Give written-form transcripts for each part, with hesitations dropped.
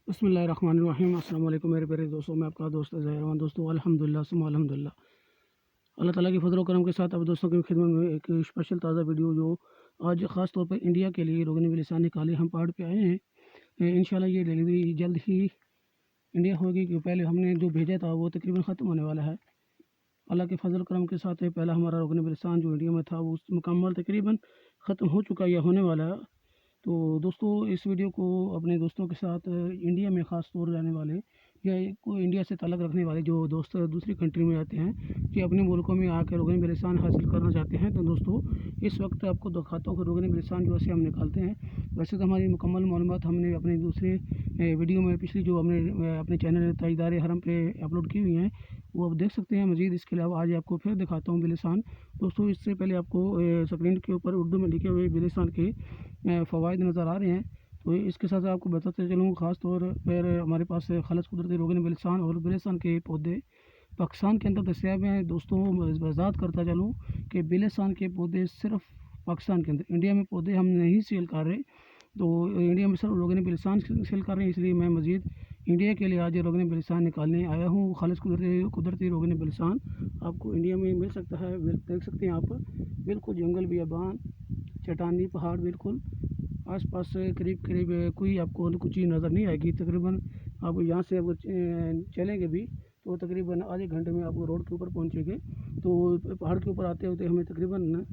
बिस्मिल्लाहिर्रहमानिर्रहीम। अस्सलाम वालेकुम मेरे प्यारे दोस्तों, मैं आपका दोस्त ज़ाहिर रहमान। दोस्तों अल्हम्दुलिल्लाह सुम्मा अल्हम्दुलिल्लाह, अल्लाह ताला की फ़ज़ल व करम के साथ अब दोस्तों की खिदमत में एक स्पेशल ताज़ा वीडियो जो आज ख़ास तौर पर इंडिया के लिए रोगन बिलिसान निकाले हम पहाड़ पे आए हैं। इंशाल्लाह ये डिलीवरी जल्द ही इंडिया होगी, कि पहले हमने जो भेजा था वो तकरीबन ख़त्म होने वाला है। अल्लाह के फ़ज़ल करम के साथ पहला हमारा रोगन बिलिसान जो इंडिया में था वो मुकम्मल तकरीबन ख़त्म हो चुका है या होने वाला है। तो दोस्तों इस वीडियो को अपने दोस्तों के साथ इंडिया में ख़ास तौर रहने वाले या कोई इंडिया से ताल्लुक़ रखने वाले जो दोस्त दूसरी कंट्री में आते हैं कि अपने मुल्कों में आकर रोगन बिलिसान हासिल करना चाहते हैं, तो दोस्तों इस वक्त आपको दिखाता हूँ कि रोगन बिलिसान जो ऐसे हम निकालते हैं। वैसे तो हमारी मुकम्मल मालूमात हमने अपने दूसरे वीडियो में पिछली जो हमने अपने चैनल ताजदार हरम पे अपलोड की हुई हैं वो आप देख सकते हैं। मज़ीद इसके अलावा आज आपको फिर दिखाता हूँ बिलिसान। दोस्तों इससे पहले आपको स्क्रीन के ऊपर उर्दू में लिखे हुए बिलिसान के फ़वाइद नज़र आ रहे हैं, तो इसके साथ आपको बताते चलूँ ख़ास तौर पर हमारे पास खालिस कुदरती रोगन बिलिसान और बिलिसान के पौधे पाकिस्तान के अंदर दस्तयाब हैं। दोस्तों वज़ाहत करता चलूँ कि बिलिसान के पौधे सिर्फ पाकिस्तान के अंदर, इंडिया में पौधे हम नहीं सेल कर रहे, तो इंडिया में सिर्फ रोगन बिलिसान सेल कर रहे हैं। इसलिए मैं मज़ीद इंडिया के लिए आज रोगन बिलिसान निकालने आया हूँ। खालिस कुदरती रोगन बिलिसान आपको इंडिया में मिल सकता है। देख सकते हैं आप, बिल्कुल जंगल बियाबान चट्टानी पहाड़, बिल्कुल आसपास करीब करीब कोई आपको कुछ चीज़ नज़र नहीं आएगी। तकरीबन आप यहाँ से अगर चलेंगे भी तो तकरीबन आधे घंटे में आप रोड के ऊपर पहुँचेंगे। तो पहाड़ के ऊपर आते होते हमें तकरीबन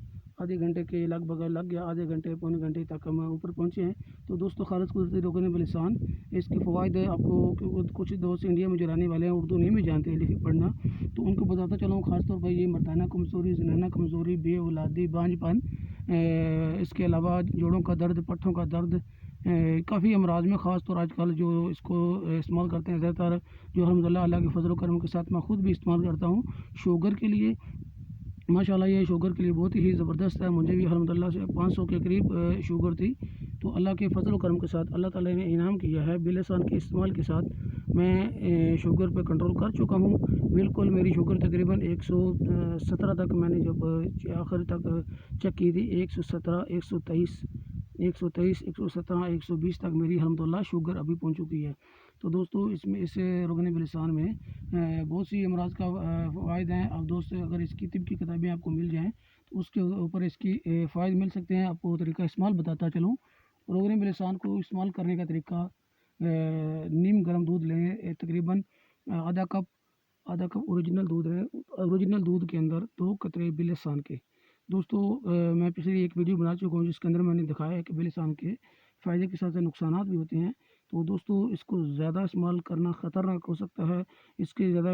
आधे घंटे के लगभग लग गया, आधे घंटे पौने घंटे तक हम ऊपर पहुँचे हैं। तो दोस्तों खालिस कुदरती रोगन बिलिसान इसके फ़वाइद आपको कुछ दोस्त इंडिया में जो रहने वाले हैं उर्दू नहीं भी जानते हैं लिख पढ़ना, तो उनको बताता चला हूँ। ख़ास तौर पर ये मर्दाना कमज़ोरी, ज़नाना कमज़ोरी, बे औलादी, बांझपन, इसके अलावा जोड़ों का दर्द, पट्ठों का दर्द, काफ़ी अमराज में ख़ास तौर आजकल जो इसको इस्तेमाल करते हैं ज़्यादातर, जो अल्हम्दुलिल्लाह अल्लाह के फ़ज़ल व करम के साथ मैं ख़ुद भी इस्तेमाल करता हूँ शुगर के लिए। माशाल्लाह ये शुगर के लिए बहुत ही ज़बरदस्त है। मुझे भी अल्हम्दुलिल्लाह से 500 के करीब शुगर थी, तो अल्लाह के फ़ज़ल व करम के साथ अल्लाह ताला ने इनाम किया है। बिलिसान के इस्तेमाल के साथ मैं शुगर पे कंट्रोल कर चुका हूँ। बिल्कुल मेरी शुगर तकरीबन 117 तक, मैंने जब आखिर तक चेक की थी 117, 123, 123, 117, 120 तक मेरी अल्हम्दुलिल्लाह शुगर अभी पहुँच चुकी है। तो दोस्तों इसमें इस रोगन बिलिसान में बहुत सी अमराज का फ़वाइद हैं। अब दोस्त अगर इसकी तिब की किताबें आपको मिल जाएँ तो उसके ऊपर इसकी फ़ायदे मिल सकते हैं। आपको तरीका इस्तेमाल बताता चलूँ। रोगन बिलिसान को इस्तेमाल करने का तरीका, नीम गर्म दूध लें, तकरीबन आधा कप ओरिजिनल दूध है। ओरिजिनल दूध के अंदर 2 कतरे बिलिसान के। दोस्तों मैं पिछली एक वीडियो बना चुका हूँ जिसके अंदर मैंने दिखाया है कि बिलिसान के फ़ायदे के साथ साथ नुकसानात भी होते हैं। तो दोस्तों इसको ज़्यादा इस्तेमाल करना ख़तरनाक हो सकता है। इसके ज़्यादा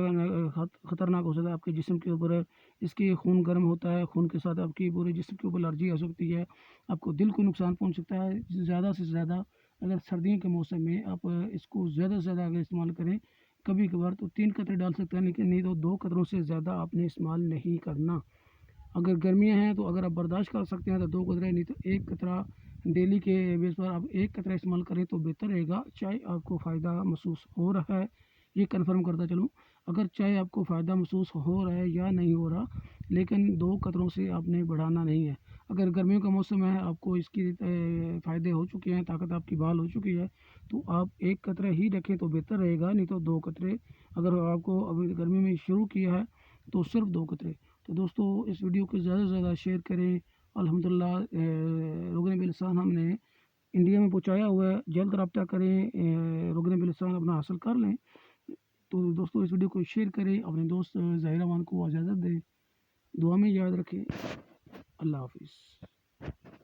ख़तरनाक हो सकता है आपके जिस्म के ऊपर। इसके खून गर्म होता है, खून के साथ आपकी पूरे जिस्म के ऊपर एलर्जी हो सकती है, आपको दिल को नुकसान पहुँच सकता है। ज़्यादा से ज़्यादा अगर सर्दियों के मौसम में आप इसको ज़्यादा से ज़्यादा अगर इस्तेमाल करें, कभी कभार तो 3 कतरे डाल सकते हैं, लेकिन नहीं तो 2 कतरों से ज़्यादा आपने इस्तेमाल नहीं करना। अगर गर्मियाँ हैं तो अगर आप बर्दाश्त कर सकते हैं तो 2 कतरे, नहीं तो 1 कतरा डेली के बेस पर आप 1 कतरा इस्तेमाल करें तो बेहतर रहेगा। चाहे आपको फ़ायदा महसूस हो रहा है, ये कन्फर्म करता चलूँ, अगर चाहे आपको फ़ायदा महसूस हो रहा है या नहीं हो रहा, लेकिन 2 कतरों से आपने बढ़ाना नहीं है। अगर गर्मियों का मौसम है, आपको इसकी फ़ायदे हो चुके हैं, ताकत आपकी बहाल हो चुकी है, तो आप 1 कतरा ही रखें तो बेहतर रहेगा, नहीं तो 2 कतरे। अगर आपको अभी गर्मी में शुरू किया है तो सिर्फ 2 कतरे। तो दोस्तों इस वीडियो को ज़्यादा से ज़्यादा शेयर करें। अल्हम्दुलिल्लाह रोगन बिलिसान हमने इंडिया में पहुँचाया हुआ है। जल्द रब्ता करें, रोगन बिलिसान अपना हासिल कर लें। तो दोस्तों इस वीडियो को शेयर करें, अपने दोस्त ज़ाहिर रहमान को इजाज़त दें, दुआ में याद रखें। अल्लाह हाफ़िज़।